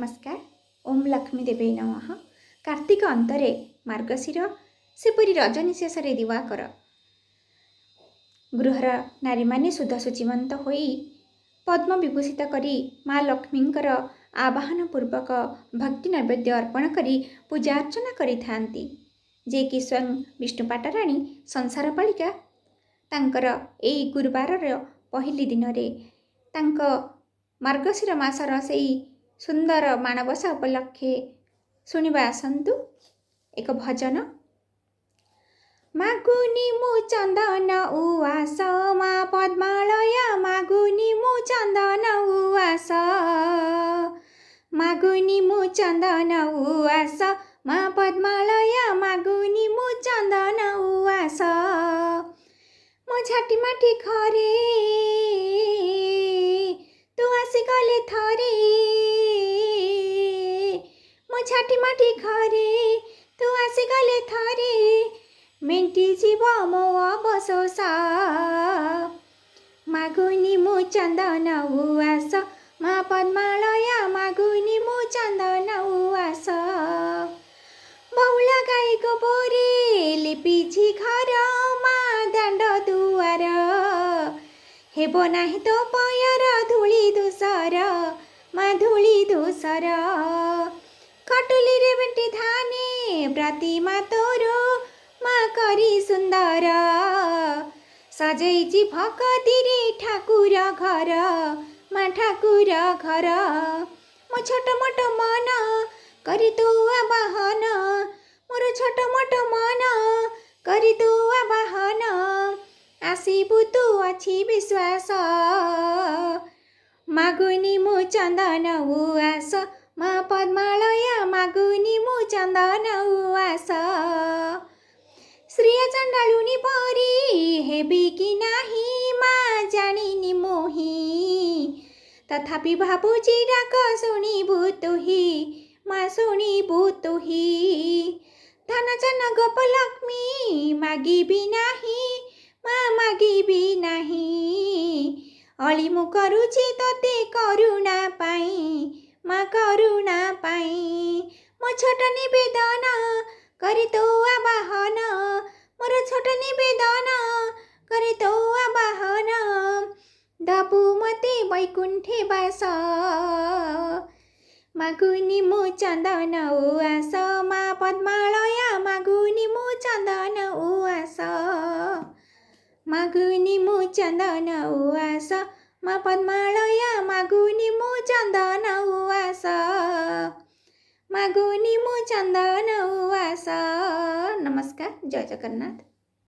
नमस्कार। ओम लक्ष्मी देवे नमः। कार्तिक अंतरे मार्गशीर सेपरी रजनी शेष दिवाकर गृहर नारी माने शुद्धशुचिमंत होई पद्म विभूषित करी माँ लक्ष्मींकर आवाहन पूर्वक भक्ति नैवेद्य अर्पण करी पूजा अर्चना करिथांती। जे कि स्वयं विष्णु पाटराणी संसार पालिका तांकर एई गुरुवार पहली दिन रे तांक मार्गशीर मासर सेई सुंदर माणबसा उपलक्षे शुणिबा आसंतु एक भजन। मागुनी मु चंदन उवास मा पद्मालय मागुनी मु चंदन उवास मागुनी मु चंदन उवास मा पद्मालय मागुनी मु चंदन उवास मो झाटी माटी घरे तू आसी गले थरे मो झाटी माटी घरे तू आसी गले थरे मेंटी जीव मो अवशोष मागुनी मु चंदन उवास मा पद्मालय मागुनी मु चंदन उवास बहुला गाई गोबरे लिपिछि घर मा दांड दुआर हेब नाही तो पयर धूली धूसर मा धूली धूसर कटुली रे बेटी धाने प्रतिमा तोर मा करी सुंदर सजैछि भगती रे ठाकुर घर मा ठाकुर घर मो छोट मोट मन करी तू आवाहन मोर छोट मोट मन करी तू आवाहन आसीबु तू अछि विश्वास मागुनी मु चंदन उवास मा पद्मालय मागुनी मु चंदन उवास श्री चंडालुनी परी हेबी कि नाही मा जानिनी मोही तथापि भाबुची डाक शुणिबु तुही मा शुणिबु तुही धन जन गोप लक्ष्मी मागिबी नाही मा मागिबी नाही अली मु करुछि तोते करुणा पाई मा करुणा पाई मो छोट निवेदन करी तो आवाहन मोर छोट निवेदन करी तो आवाहन दबु मते वैकुंठे वास मागुनी मु चंदन उवास मा पद्मालय मागुनी मु चंदन उवास मागुनी मु चंदन उवास मा पद्मालय मागुनी मु चंदन उवास मागुनी मु चंदन उवास। नमस्कार। जय जगन्नाथ।